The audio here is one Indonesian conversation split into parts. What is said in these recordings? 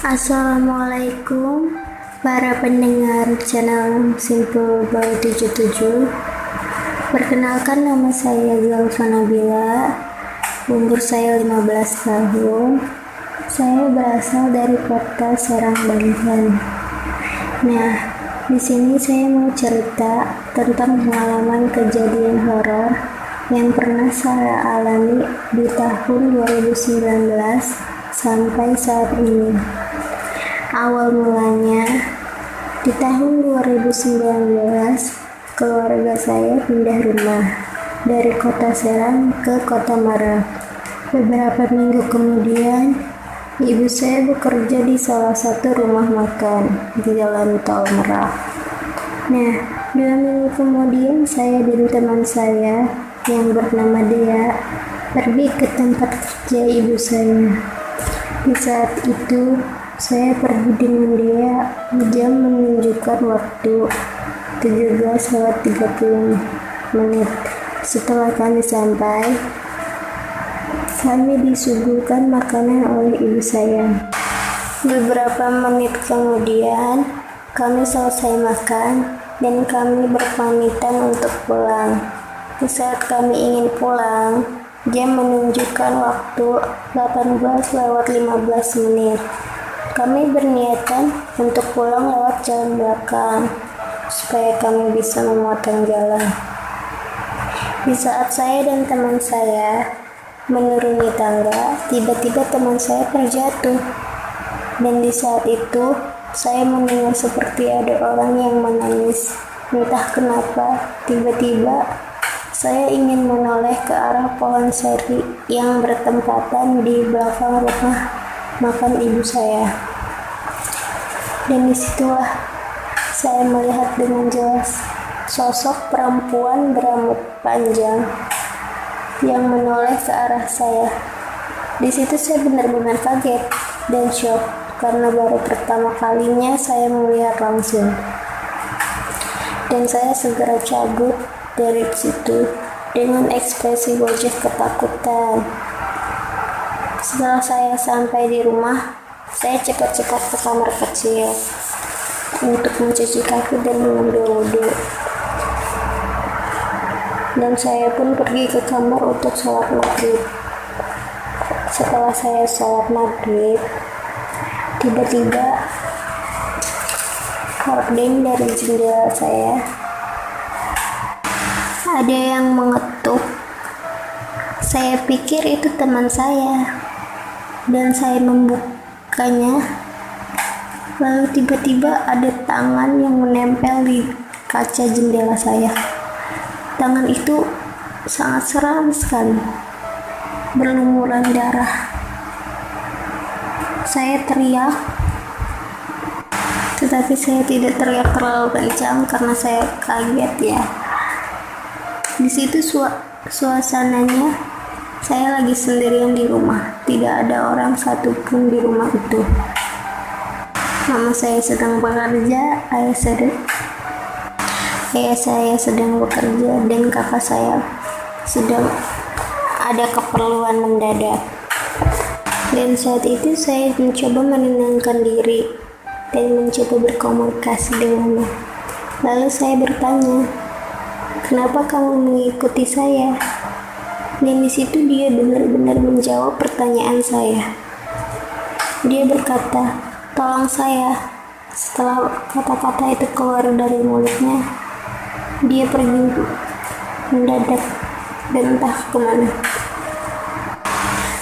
Assalamualaikum para pendengar channel Simple Boy 77. Perkenalkan, nama saya Zulfa Nabila. Umur saya 15 tahun. Saya berasal dari kota Serang, Banten. Nah, di sini saya mau cerita tentang pengalaman kejadian horor yang pernah saya alami di tahun 2019 sampai saat ini. Awal mulanya di tahun 2019, keluarga saya pindah rumah dari kota Serang ke kota Merak. Beberapa minggu kemudian, ibu saya bekerja di salah satu rumah makan di Jalan Tol Merak. Nah, 2 minggu kemudian saya dan teman saya yang bernama Dea pergi ke tempat kerja ibu saya. Di saat itu, saya pergi dengan dia. Jam menunjukkan waktu 17:30. Setelah kami sampai, kami disuguhkan makanan oleh ibu saya. Beberapa menit kemudian, kami selesai makan dan kami berpamitan untuk pulang. Di saat kami ingin pulang, jam menunjukkan waktu 18:15. Kami berniatan untuk pulang lewat jalan belakang, supaya kami bisa memotong jalan. Di saat saya dan teman saya menuruni tangga, tiba-tiba teman saya terjatuh. Dan di saat itu, saya mendengar seperti ada orang yang menangis. Entah kenapa, tiba-tiba saya ingin menoleh ke arah pohon seri yang bertempatan di belakang rumah makan ibu saya. Dan disitulah saya melihat dengan jelas sosok perempuan berambut panjang yang menoleh ke arah saya. Di situ saya benar-benar kaget dan shock karena baru pertama kalinya saya melihat langsung. Dan saya segera cabut dari situ dengan ekspresi wajah ketakutan. Setelah saya sampai di rumah, saya cepat-cepat ke kamar kecil untuk mencuci kaki dan mengambil wudhu. Dan saya pun pergi ke kamar untuk sholat maghrib. Setelah saya sholat maghrib, tiba-tiba hordeng dari jendela saya ada yang mengetuk. Saya pikir itu teman saya, dan saya membukanya. Lalu tiba-tiba ada tangan yang menempel di kaca jendela saya. Tangan itu sangat seram sekali, berlumuran darah. Saya teriak, tetapi saya tidak teriak terlalu kencang karena saya kaget ya. Di situ suasananya, saya lagi sendirian di rumah. Tidak ada orang satupun di rumah itu. Mama saya sedang bekerja, ayah saya sedang bekerja, dan kakak saya sedang ada keperluan mendadak. Dan saat itu saya mencoba menenangkan diri dan mencoba berkomunikasi dengannya. Lalu saya bertanya, "Kenapa kamu mengikuti saya?" Dan di situ dia benar-benar menjawab pertanyaan saya. Dia berkata, "Tolong saya." Setelah kata-kata itu keluar dari mulutnya, dia pergi mendadak dan entah kemana.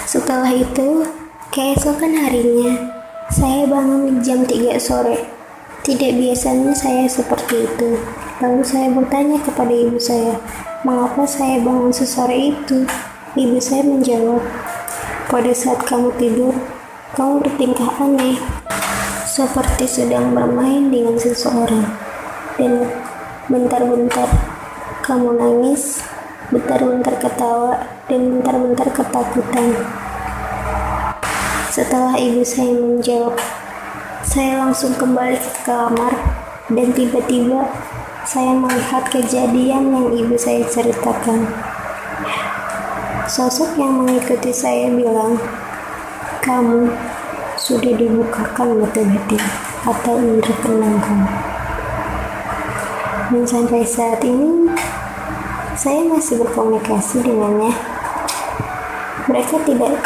Setelah itu, keesokan harinya, saya bangun jam 3 sore. Tidak biasanya saya seperti itu. Lalu saya bertanya kepada ibu saya, "Mengapa saya bangun sesore itu?" Ibu saya menjawab, "Pada saat kamu tidur, kamu bertingkah aneh, seperti sedang bermain dengan seseorang. Dan bentar-bentar kamu nangis, bentar-bentar ketawa, dan bentar-bentar ketakutan." Setelah ibu saya menjawab, saya langsung kembali ke kamar, dan tiba-tiba saya melihat kejadian yang ibu saya ceritakan. Sosok yang mengikuti saya bilang, "Kamu sudah dibukakan mata batin atau indera keenam kamu. Dan sampai saat ini saya masih berkomunikasi dengannya. Mereka tidak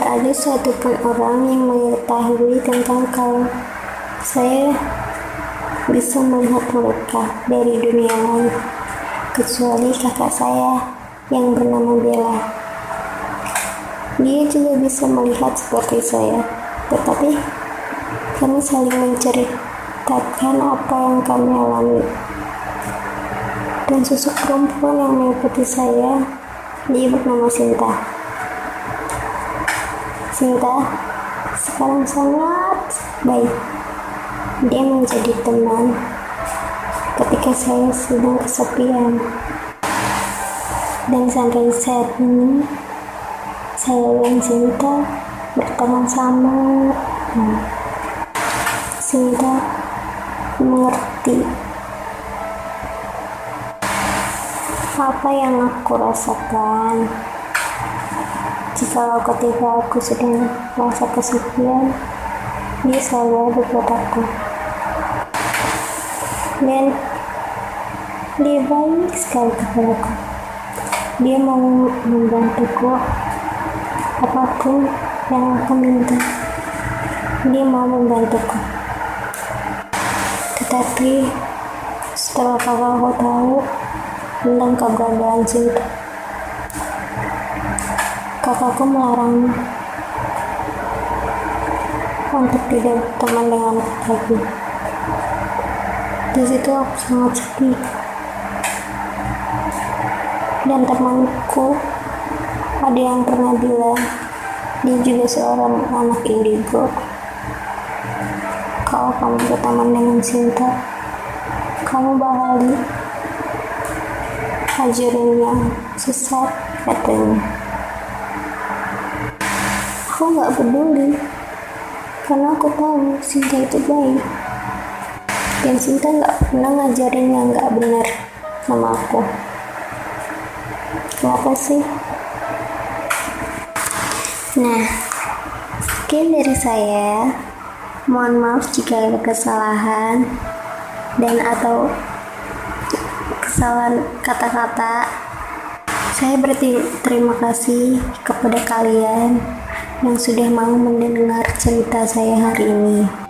ada satupun orang yang mengetahui tentang kalau saya bisa melihat mereka dari dunia lain, kecuali kakak saya yang bernama Bella. Dia juga bisa melihat seperti saya, tetapi kami saling menceritakan apa yang kami alami. Dan sosok perempuan yang mengikuti saya, dia bernama Sinta. Sinta sekarang sangat baik. Dia menjadi teman ketika saya sedang kesepian. Dan sampai saat ini saya dan Sinta berteman sama. Sinta mengerti apa yang aku rasakan. Jikalau ketika aku sedang merasa kesepian, dia selalu ada buat aku. Dan dia baik sekali kepadaku. Dia mau membantuku apapun yang aku minta. Dia mau membantuku. Tetapi setelah kakakku tahu tentang keberadaan Sinta, kakakku melarang untuk tidak berteman dengan aku lagi. Di situ aku sangat sedih. Dan temanku ada yang pernah bilang dia juga seorang anak indigo. Kalau kamu berteman dengan Sinta, kamu bakal ajarin yang sesat, katanya. Aku gak peduli, karena aku tahu Sinta itu baik. Dan Sinta gak pernah ngajarin yang gak benar sama aku. Kenapa sih? Nah, sekian dari saya. Mohon maaf jika ada kesalahan dan atau kesalahan kata-kata. Saya berterima kasih kepada kalian yang sudah mau mendengar cerita saya hari ini.